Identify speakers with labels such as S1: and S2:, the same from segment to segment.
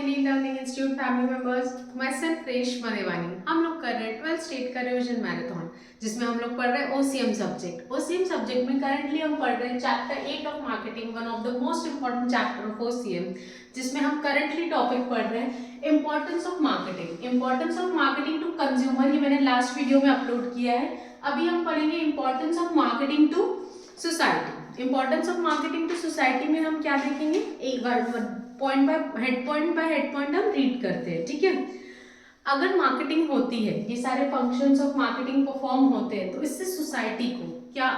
S1: Indian learning institute family members, my self Reshma देवानी। हम लोग कर रहे हैं 12th स्टेट का रिवीजन मैराथन, जिसमें हम लोग पढ़ रहे हैं ओसीएम सब्जेक्ट। ओसीएम सब्जेक्ट में करंटली हम पढ़ रहे हैं chapter 8 of marketing, one of the most important chapter of OCM, जिसमें हम करंटली टॉपिक पढ़ रहे हैं importance of marketing. Importance of marketing to consumer, ये मैंने लास्ट वीडियो में अपलोड किया है। अभी हम पढ़ेंगे importance of marketing to society. Importance of marketing to society में हम क्या देखेंगे, एक बार पॉइंट बाय हेड पॉइंट हम रीड करते हैं, ठीक है। अगर मार्केटिंग होती है, ये सारे फंक्शंस ऑफ मार्केटिंग परफॉर्म होते हैं, तो इससे सोसाइटी को क्या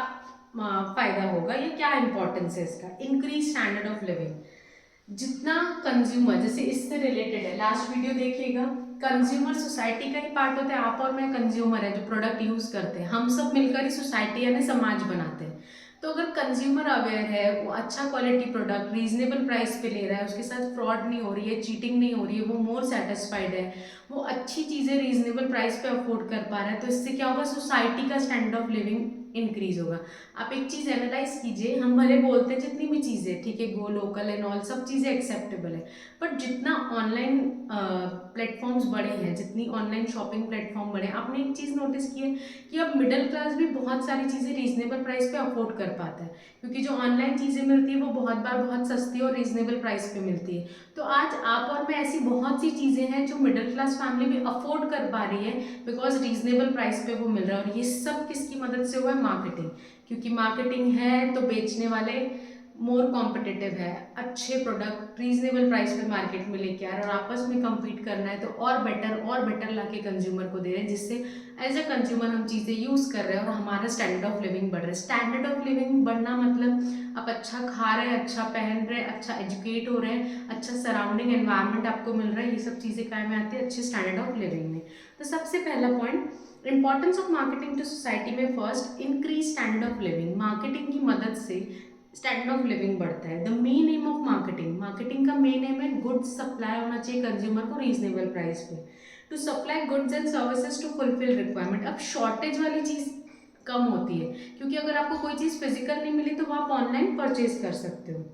S1: फायदा होगा या क्या इंपॉर्टेंस है इसका। Increase standard of living. जितना कंज्यूमर, जैसे इससे रिलेटेड है, लास्ट वीडियो देखिएगा। कंज्यूमर सोसाइटी का ही पार्ट होता है। आप और मैं कंज्यूमर है जो प्रोडक्ट यूज करते हैं, हम सब मिलकर ही सोसाइटी यानी समाज बनाते हैं। तो अगर कंज्यूमर अवेयर है, वो अच्छा क्वालिटी प्रोडक्ट रीजनेबल प्राइस पे ले रहा है, उसके साथ फ्रॉड नहीं हो रही है, चीटिंग नहीं हो रही है, वो मोर सेटिस्फाइड है, वो अच्छी चीज़ें रीजनेबल प्राइस पे अफोर्ड कर पा रहा है, तो इससे क्या होगा, सोसाइटी का स्टैंडर्ड ऑफ लिविंग इंक्रीज होगा। आप एक चीज़ एनालाइज कीजिए, हम भले बोलते हैं जितनी भी चीज़ें, ठीक है, गो लोकल एंड ऑल, सब चीज़ें एक्सेप्टेबल है, बट जितना ऑनलाइन प्लेटफॉर्म्स बढ़े हैं, जितनी ऑनलाइन शॉपिंग प्लेटफॉर्म बढ़े, आपने एक चीज़ नोटिस की है कि अब मिडिल क्लास भी बहुत सारी चीज़ें रीजनेबल प्राइस पे अफोर्ड कर पाता है, क्योंकि जो ऑनलाइन चीज़ें मिलती है वो बहुत बार बहुत सस्ती और रीजनेबल प्राइस पे मिलती है। तो आज आप और मैं ऐसी बहुत सी चीज़ें हैं जो मिडिल क्लास फैमिली भी अफोर्ड कर पा रही है, बिकॉज रीजनेबल प्राइस पे वो मिल रहा है। और ये सब किसकी मदद से हुआ है, मार्केटिंग। क्योंकि मार्केटिंग है तो बेचने वाले मोर कॉम्पिटिटिव है, अच्छे प्रोडक्ट रीजनेबल प्राइस पे मार्केट में लेके आ रहे हैं, और आपस में compete करना है तो और बेटर ला के कंज्यूमर को दे रहे हैं, जिससे एज अ कंज्यूमर हम चीज़ें यूज़ कर रहे हैं और हमारा स्टैंडर्ड ऑफ लिविंग बढ़ रहा है। स्टैंडर्ड ऑफ लिविंग बढ़ना मतलब आप अच्छा खा रहे हैं, अच्छा पहन रहे हैं, अच्छा एजुकेट हो रहे हैं, अच्छा सराउंडिंग एनवायरनमेंट आपको मिल रहा है, ये सब चीज़ें काय में आती है, अच्छे स्टैंडर्ड ऑफ लिविंग में। तो सबसे पहला point importance of marketing to society में, first increase standard of living. Marketing की मदद से स्टैंडर्ड ऑफ लिविंग बढ़ता है। The main aim of marketing, marketing का मेन एम है गुड्स सप्लाई होना चाहिए कंज्यूमर को रीजनेबल प्राइस पे, to supply goods and services to fulfil requirement. अब शॉर्टेज वाली चीज़ कम होती है, क्योंकि अगर आपको कोई चीज़ फिजिकल नहीं मिली तो वो आप ऑनलाइन परचेज कर सकते हो।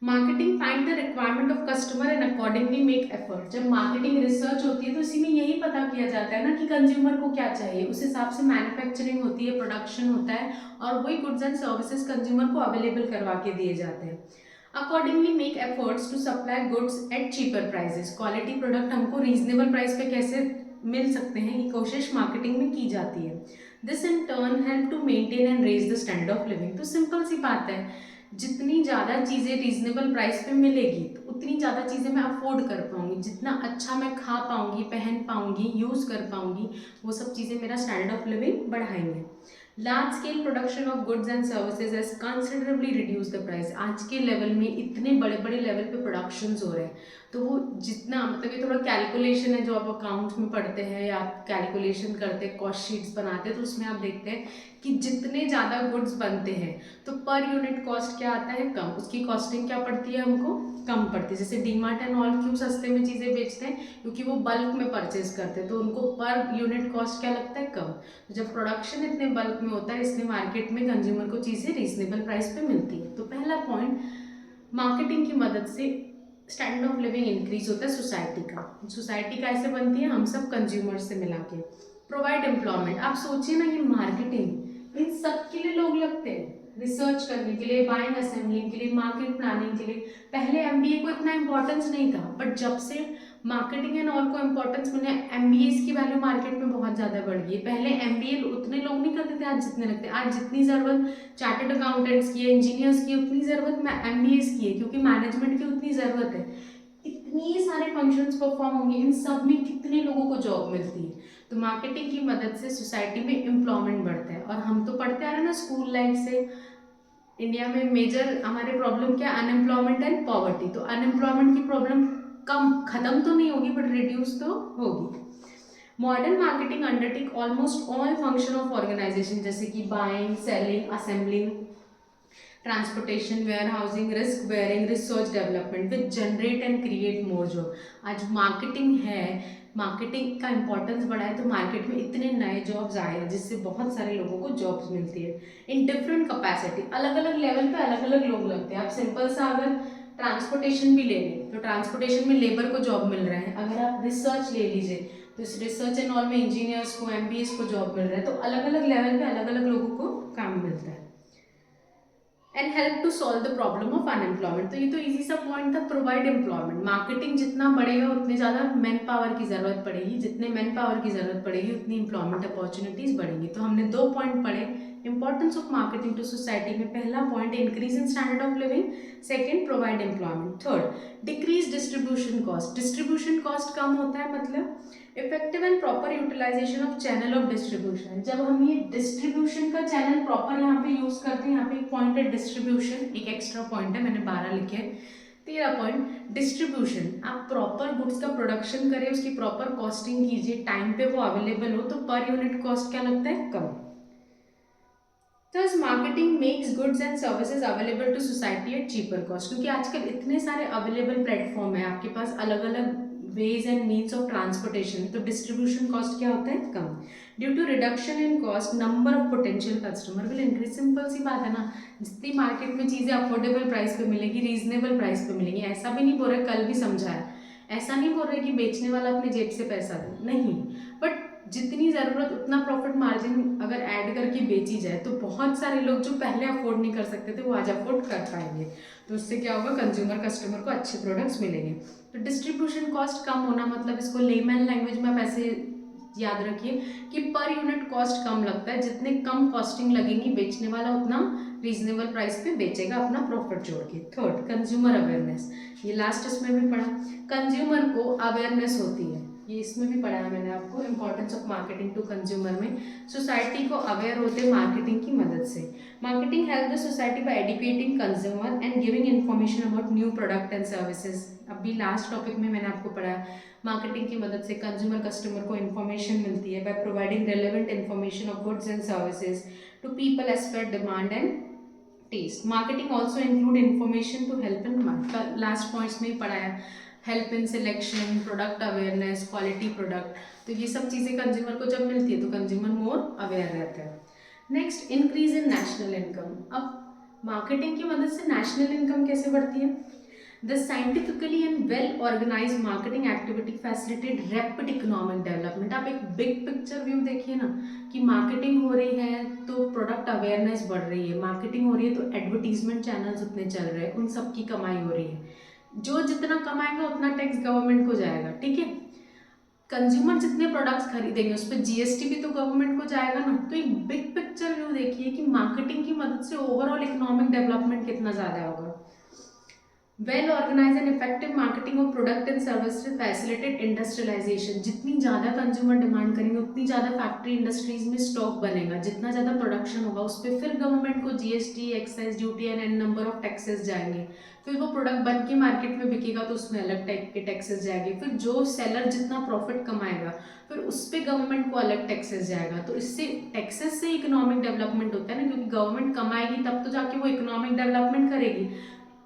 S1: Marketing find the requirement of customer and accordingly make effort. जब मार्केटिंग रिसर्च होती है तो इसी में यही पता किया जाता है ना कि कंज्यूमर को क्या चाहिए, उस हिसाब से मैन्युफैक्चरिंग होती है, प्रोडक्शन होता है, और वही गुड्स एंड सर्विसेज कंज्यूमर को अवेलेबल करवा के दिए जाते हैं। Accordingly make efforts to supply goods at cheaper prices. Quality product हमको रीजनेबल प्राइस पे कैसे मिल सकते हैं, ये कोशिश मार्केटिंग में की जाती है। This in turn help to maintain and raise the standard of living. तो सिंपल सी बात है, जितनी ज़्यादा चीज़ें रीजनेबल प्राइस पे मिलेगी तो उतनी ज़्यादा चीज़ें मैं अफोर्ड कर पाऊंगी, जितना अच्छा मैं खा पाऊंगी, पहन पाऊंगी, यूज़ कर पाऊंगी, वो सब चीज़ें मेरा स्टैंडर्ड ऑफ लिविंग बढ़ाएंगे। Large scale production of goods and services has considerably reduce the price. आज के लेवल में इतने बड़े बड़े लेवल पे प्रोडक्शंस हो रहे हैं, तो वो जितना, मतलब ये थोड़ा कैलकुलेशन है जो आप अकाउंट्स में पढ़ते हैं या आप कैलकुलेशन करते हैं, कॉस्ट शीट्स बनाते हैं, तो उसमें आप देखते हैं कि जितने ज़्यादा गुड्स बनते हैं तो पर यूनिट कॉस्ट क्या आता है, कम। उसकी कॉस्टिंग क्या पड़ती है, हमको कम पड़ती है। जैसे डीमार्ट एंड ऑल क्यों सस्ते में चीज़ें बेचते हैं, क्योंकि वो बल्क में परचेज करते हैं, तो उनको पर यूनिट कॉस्ट क्या लगता है, कम। तो जब प्रोडक्शन इतने बल्क में होता है, इसलिए मार्केट में कंज्यूमर को चीज़ें रीजनेबल प्राइस पे मिलती है। तो पहला पॉइंट, मार्केटिंग की मदद से स्टैंडर्ड ऑफ लिविंग इंक्रीज होता है सोसाइटी का। सोसाइटी कैसे बनती है, हम सब कंज्यूमर से मिला के। Provide employment. आप सोचिए ना, ये मार्केटिंग इन सब के लिए लोग लगते हैं, रिसर्च करने के लिए, बाइंग असेंबलिंग के लिए, मार्केट प्लानिंग के लिए। पहले एमबीए को इतना इंपॉर्टेंस नहीं था, बट जब से मार्केटिंग एंड ऑल को इंपॉर्टेंस मिले, एमबीए की वैल्यू मार्केट में बहुत ज़्यादा बढ़ गई है। पहले एमबीए उतने लोग नहीं करते थे, आज जितने लगते हैं। आज जितनी ज़रूरत चार्टर्ड अकाउंटेंट्स की है, इंजीनियर्स की, उतनी ज़रूरत एमबीए की है, क्योंकि मैनेजमेंट की उतनी ज़रूरत है। इतनी सारे फंक्शंस परफॉर्म होंगे, इन सब में कितने लोगों को जॉब मिलती है। तो मार्केटिंग की मदद से सोसाइटी में एम्प्लॉयमेंट बढ़ता है। और हम तो पढ़ते आ रहे हैं ना स्कूल लाइफ से, इंडिया में मेजर हमारे प्रॉब्लम क्या, अनएम्प्लॉयमेंट एंड पॉवर्टी। तो अनएम्प्लॉयमेंट की प्रॉब्लम कम, खत्म तो नहीं होगी, बट रिड्यूस तो होगी। Modern marketing undertake almost all function of organisation, जैसे कि buying, selling, assembling, transportation, warehousing, risk bearing, research development, which generate and create more job. आज मार्केटिंग है, मार्केटिंग का इंपॉर्टेंस बढ़ा है, तो मार्केट में इतने नए जॉब्स आए हैं, जिससे बहुत सारे लोगों को जॉब्स मिलती है इन डिफरेंट कैपेसिटी। अलग अलग लेवल पे अलग अलग लोग लगते हैं। आप सिंपल सा अगर ट्रांसपोर्टेशन भी ले लें तो ट्रांसपोर्टेशन में लेबर को जॉब मिल रहा है। अगर आप रिसर्च ले लीजिए तो इस रिसर्च एंड ऑल में इंजीनियर्स को, एमबीएस को जॉब मिल रहा है। तो अलग अलग लेवल पे अलग अलग लोगों को काम मिलता है। And help to solve the problem of unemployment, तो ये तो इजी सा पॉइंट था, प्रोवाइड एम्प्लॉयमेंट। मार्केटिंग जितना बढ़ेगा उतने ज़्यादा मैन पावर की ज़रूरत पड़ेगी, जितने मैन पावर की ज़रूरत पड़ेगी उतनी एम्प्लॉयमेंट अपॉर्चुनिटीज़ बढ़ेंगी। तो हमने 2 पॉइंट पढ़े importance of marketing to society में। पहला point increase in standard of living, second provide employment, third decrease distribution cost. Distribution cost कम होता है मतलब effective and proper utilisation of channel of distribution. जब हम ये डिस्ट्रीब्यूशन का चैनल प्रॉपर यहाँ पे यूज करते हैं, यहाँ पे एक पॉइंट है डिस्ट्रीब्यूशन, एक एक्स्ट्रा पॉइंट है, मैंने 12 लिखे हैं। 13 पॉइंट डिस्ट्रीब्यूशन, आप प्रॉपर गुड्स का प्रोडक्शन करें, उसकी प्रॉपर कॉस्टिंग कीजिए, टाइम पे वो अवेलेबल हो, तो पर यूनिट कॉस्ट क्या लगता है, कम। Thus marketing makes goods and services available to society at cheaper cost, क्योंकि आजकल इतने सारे अवेलेबल प्लेटफॉर्म है आपके पास, अलग अलग ways and means of transportation, तो डिस्ट्रीब्यूशन कॉस्ट क्या होता है, कम। Due to reduction in cost number of potential customer will increase. Simple सी बात है ना, जितनी मार्केट में चीज़ें अफोर्डेबल प्राइस पे मिलेगी, रीजनेबल प्राइस पे मिलेंगी। ऐसा भी नहीं बोल रहे, कल भी समझाया, ऐसा नहीं बोल रहे कि बेचने वाला अपने जेब से पैसा दे, नहीं, बट जितनी ज़रूरत उतना प्रॉफिट मार्जिन अगर ऐड करके बेची जाए तो बहुत सारे लोग जो पहले अफोर्ड नहीं कर सकते थे वो आज अफोर्ड कर पाएंगे। तो उससे क्या होगा, कंज्यूमर कस्टमर को अच्छे प्रोडक्ट्स मिलेंगे। तो डिस्ट्रीब्यूशन कॉस्ट कम होना मतलब, इसको लेमैन लैंग्वेज में आप ऐसे याद रखिए कि पर यूनिट कॉस्ट कम लगता है, जितने कम कॉस्टिंग लगेंगी बेचने वाला उतना रीजनेबल प्राइस पे बेचेगा अपना प्रॉफिट जोड़ के। थर्ड कंज्यूमर अवेयरनेस, ये लास्ट इसमें भी पढ़ा, कंज्यूमर को अवेयरनेस होती है, ये इसमें भी पढ़ाया मैंने आपको, importance of marketing to consumer में। सोसाइटी को अवेयर होते मार्केटिंग की मदद से। Marketing help the society by educating consumer and giving information about new product and services. अभी लास्ट टॉपिक में मैंने आपको पढ़ाया, मार्केटिंग की मदद से कंज्यूमर कस्टमर को इन्फॉर्मेशन मिलती है by providing relevant information of goods and services to people as per demand and taste. Marketing also include information to help in, last points में ही पढ़ाया, help in selection, product awareness, quality product. तो ये सब चीज़ें consumer को जब मिलती है तो कंज्यूमर मोर अवेयर रहता है। Next increase in national income. अब मार्केटिंग की मदद से नेशनल इनकम कैसे बढ़ती है, the scientifically and well organise marketing activity facilitate rapid economic development. आप एक बिग पिक्चर व्यू देखिए ना कि मार्केटिंग हो रही है तो प्रोडक्ट अवेयरनेस बढ़ रही है, मार्केटिंग हो रही है तो एडवर्टीजमेंट चैनल्स उतने चल रहे हैं, उन सब की कमाई हो रही है। जो जितना कमाएगा उतना टैक्स गवर्नमेंट को जाएगा, ठीक है। कंज्यूमर जितने प्रोडक्ट्स खरीदेंगे उस पर जीएसटी भी तो गवर्नमेंट को जाएगा ना। तो एक बिग पिक्चर व्यू देखिए कि मार्केटिंग की मदद से ओवरऑल इकोनॉमिक डेवलपमेंट कितना ज़्यादा होगा। Well organise and effective marketing of product and services facilitate industrialisation. जितनी ज़्यादा कंज्यूमर डिमांड करेंगे उतनी ज़्यादा फैक्ट्री इंडस्ट्रीज में स्टॉक बनेगा, जितना ज़्यादा प्रोडक्शन होगा उस पर फिर गवर्नमेंट को GST, excise duty and an number of taxes जाएंगे। फिर वो प्रोडक्ट बन के मार्केट में बिकेगा तो उसमें अलग टाइप के टैक्सेस जाएंगे। फिर जो सेलर जितना प्रॉफिट कमाएगा फिर उस पर गवर्नमेंट को अलग टैक्सेस जाएगा। तो इससे टैक्सेस से इकोनॉमिक डेवलपमेंट होता है ना, क्योंकि गवर्नमेंट कमाएगी तब तो जाके वो इकोनॉमिक डेवलपमेंट करेगी।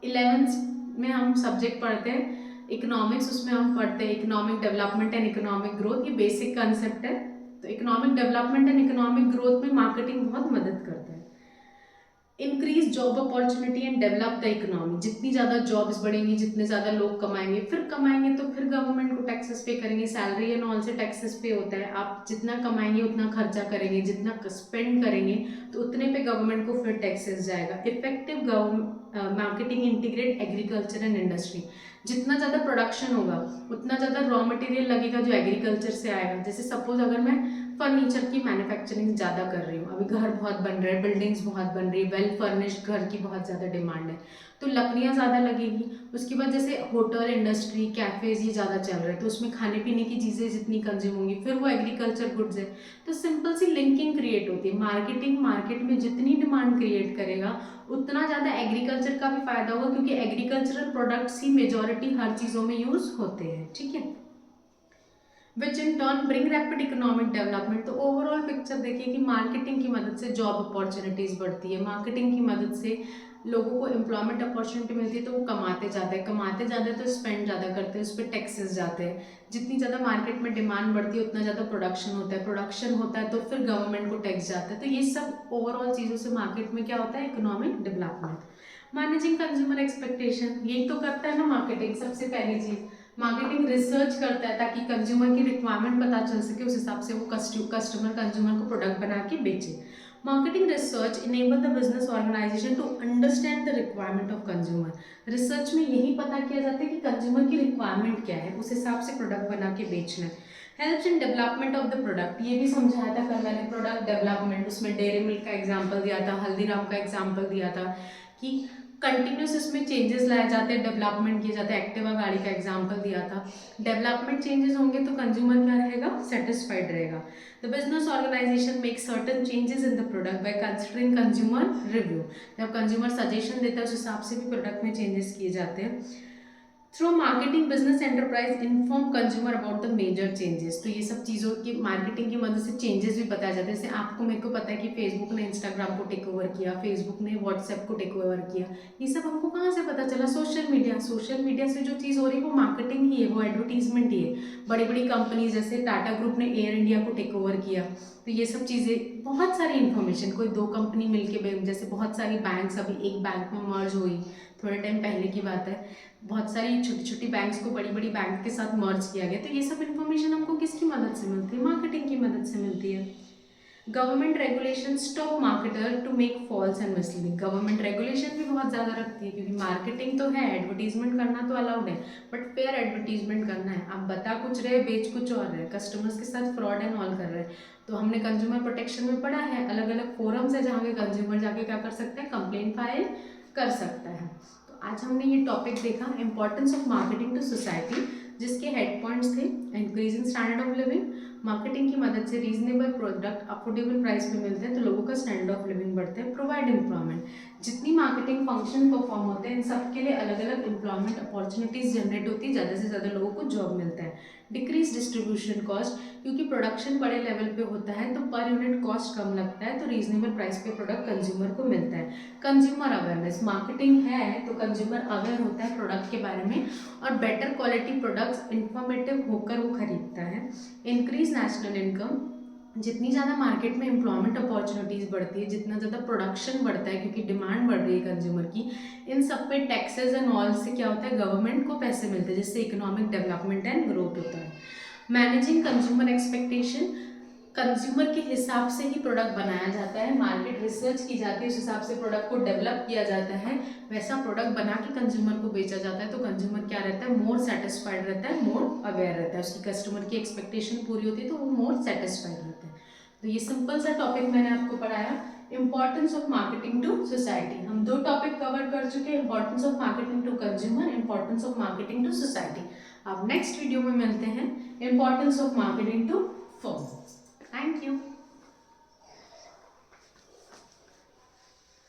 S1: 11th में हम सब्जेक्ट पढ़ते हैं इकोनॉमिक्स, उसमें हम पढ़ते हैं economic development and economic growth, ये बेसिक कंसेप्ट है। तो economic development and economic growth में मार्केटिंग बहुत मदद करता है। Increase job opportunity and develop the economy. जितनी ज़्यादा जॉब्स बढ़ेंगी, जितने ज़्यादा लोग कमाएंगे तो फिर गवर्नमेंट को टैक्सेस पे करेंगे, सैलरी एंड ऑल से टैक्सेस पे होता है। आप जितना कमाएंगे उतना खर्चा करेंगे, जितना स्पेंड करेंगे तो उतने पे गवर्नमेंट को फिर टैक्सेस जाएगा। Effective marketing integrate agriculture and industry. जितना ज़्यादा प्रोडक्शन होगा उतना ज़्यादा रॉ मटेरियल लगेगा जो एग्रीकल्चर से आएगा। जैसे सपोज अगर मैं फर्नीचर की मैन्युफैक्चरिंग ज़्यादा कर रही हूँ, अभी घर बहुत बन रहे हैं, बिल्डिंग्स बहुत बन रही है, वेल फर्निश्ड घर की बहुत ज़्यादा डिमांड है, तो लकड़ियाँ ज़्यादा लगेगी। उसके बाद जैसे होटल इंडस्ट्री, कैफ़ेज़ ये ज़्यादा चल रहे हैं तो उसमें खाने पीने की चीज़ें जितनी कंज्यूम होंगी फिर वो एग्रीकल्चर गुड्स है। तो सिंपल सी लिंकिंग क्रिएट होती है। मार्केटिंग मार्केट में जितनी डिमांड क्रिएट करेगा उतना ज़्यादा एग्रीकल्चर का भी फायदा होगा, क्योंकि एग्रीकल्चरल प्रोडक्ट्स ही मेजॉरिटी हर चीज़ों में यूज़ होते हैं, ठीक है। Which in turn bring rapid economic development. तो ओवरऑल पिक्चर देखिए कि मार्केटिंग की मदद से जॉब अपॉर्चुनिटीज़ बढ़ती है, मार्केटिंग की मदद से लोगों को एम्प्लॉयमेंट अपॉर्चुनिटी मिलती है, तो वो कमाते जाते हैं तो स्पेंड ज़्यादा करते हैं, उस पर टैक्सेस जाते हैं। जितनी ज़्यादा मार्केट में डिमांड बढ़ती है उतना ज़्यादा प्रोडक्शन होता है तो फिर गवर्नमेंट को टैक्स जाता है। तो ये सब ओवरऑल चीज़ों से मार्केट में क्या होता है, economic development. Managing consumer expectation, यही तो करता है ना मार्केटिंग। सबसे पहली चीज मार्केटिंग रिसर्च करता है ताकि कंज्यूमर की रिक्वायरमेंट पता चल सके, उस हिसाब से वो कस्टमर कंज्यूमर को प्रोडक्ट बना के बेचे। Marketing research enable the business organisation to understand the requirement of consumer. Research में यही पता किया जाता है कि कंज्यूमर की रिक्वायरमेंट क्या है, उस हिसाब से प्रोडक्ट बना के बेचना है। Helps in development of the product, ये भी समझाया था कल मैंने, प्रोडक्ट डेवलपमेंट। उसमें डेयरी मिल्क का एग्जांपल दिया था, हल्दीराम का एग्जांपल दिया था कि कंटिन्यूस इसमें चेंजेस लाए जाते हैं, डेवलपमेंट किए जाते हैं। एक्टिवा गाड़ी का एग्जांपल दिया था। डेवलपमेंट चेंजेस होंगे तो कंज्यूमर क्या रहेगा, सेटिस्फाइड रहेगा। The business organisation make certain changes in the product by considering consumer review. जब कंज्यूमर सजेशन देता है उस हिसाब से भी प्रोडक्ट में चेंजेस किए जाते हैं। Through marketing business enterprise inform consumer about the major changes. तो ये सब चीज़ों की मार्केटिंग की मदद से चेंजेस भी बताया जाता है। जैसे आपको मेरे को पता है कि फेसबुक ने इंस्टाग्राम को टेक ओवर किया, फेसबुक ने व्हाट्सएप को टेक ओवर किया। ये सब हमको कहाँ से पता चला, सोशल मीडिया। सोशल मीडिया से जो चीज़ हो रही है वो मार्केटिंग ही है, वो एडवर्टीजमेंट ही है। बड़ी बड़ी कंपनीज जैसे टाटा ग्रुप ने एयर इंडिया को टेक ओवर किया। तो ये सब चीज़ें, बहुत सारी इन्फॉर्मेशन, कोई दो कंपनी मिलके, जैसे बहुत सारी बैंक्स अभी एक बैंक में मर्ज हुई, थोड़े टाइम पहले की बात है। बहुत सारी छोटी छोटी बैंक्स को बड़ी बड़ी बैंक के साथ मर्ज किया गया। तो ये सब इन्फॉर्मेशन हमको किसकी मदद से मिलती है, मार्केटिंग की मदद से मिलती है। Government regulation stop marketer to make false and misleading. Government regulation भी बहुत ज़्यादा रखती है, क्योंकि मार्केटिंग तो है, एडवर्टीजमेंट करना तो अलाउड है, बट फेयर एडवर्टीजमेंट करना है। आप बता कुछ रहे, बेच कुछ और रहे, कस्टमर्स के साथ फ्रॉड एंड ऑल कर रहे हैं। तो हमने कंज्यूमर प्रोटेक्शन में पढ़ा है, अलग अलग फोरम्स है जहाँ पे कंज्यूमर जाके क्या कर सकते हैं, कंप्लेन फाइल कर सकता है। तो आज हमने ये टॉपिक देखा, importance of marketing to society, जिसके हेड पॉइंट्स थे increasing standard of living. Marketing की मदद से रीजनेबल प्रोडक्ट अफोर्डेबल प्राइस पे मिलते हैं तो लोगों का स्टैंडर्ड ऑफ लिविंग बढ़ता है। प्रोवाइड एम्प्लॉयमेंट, जितनी मार्केटिंग फंक्शन परफॉर्म होते हैं इन सब के लिए अलग अलग एम्प्लॉयमेंट अपॉर्चुनिटीज जनरेट होती है, ज़्यादा से ज़्यादा लोगों को जॉब मिलता है। डिक्रीज डिस्ट्रीब्यूशन कॉस्ट, क्योंकि प्रोडक्शन बड़े लेवल पे होता है तो पर यूनिट कॉस्ट कम लगता है, तो रीजनेबल प्राइस पे प्रोडक्ट कंज्यूमर को मिलता है। कंज्यूमर अवेयरनेस, मार्केटिंग है तो कंज्यूमर अवेयर होता है प्रोडक्ट के बारे में और बेटर क्वालिटी प्रोडक्ट्स इंफॉर्मेटिव होकर वो खरीदता है। इंक्रीज नेशनल इनकम, जितनी ज़्यादा मार्केट में एम्प्लॉयमेंट अपॉर्चुनिटीज़ बढ़ती है, जितना ज़्यादा प्रोडक्शन बढ़ता है क्योंकि डिमांड बढ़ रही है कंज्यूमर की, इन सब पे टैक्सेस एंड ऑल से क्या होता है, गवर्नमेंट को पैसे मिलते हैं, जिससे इकोनॉमिक डेवलपमेंट एंड ग्रोथ होता है। मैनेजिंग कंज्यूमर एक्सपेक्टेशन, कंज्यूमर के हिसाब से ही प्रोडक्ट बनाया जाता है, मार्केट रिसर्च की जाती है, उस हिसाब से प्रोडक्ट को डेवलप किया जाता है, वैसा प्रोडक्ट बना के कंज्यूमर को बेचा जाता है। तो कंज्यूमर क्या रहता है, मोर सेटिस्फाइड रहता है, मोर अवेयर रहता है, उसकी कस्टमर की एक्सपेक्टेशन पूरी होती है तो वो मोर सेटिस्फाइड रहता है। तो ये सिंपल सा टॉपिक मैंने आपको पढ़ाया, importance of marketing to society. हम दो टॉपिक कवर कर चुके हैं, importance of marketing to consumer, importance of marketing to society. अब नेक्स्ट वीडियो में मिलते हैं, importance of marketing to firm. Thank you.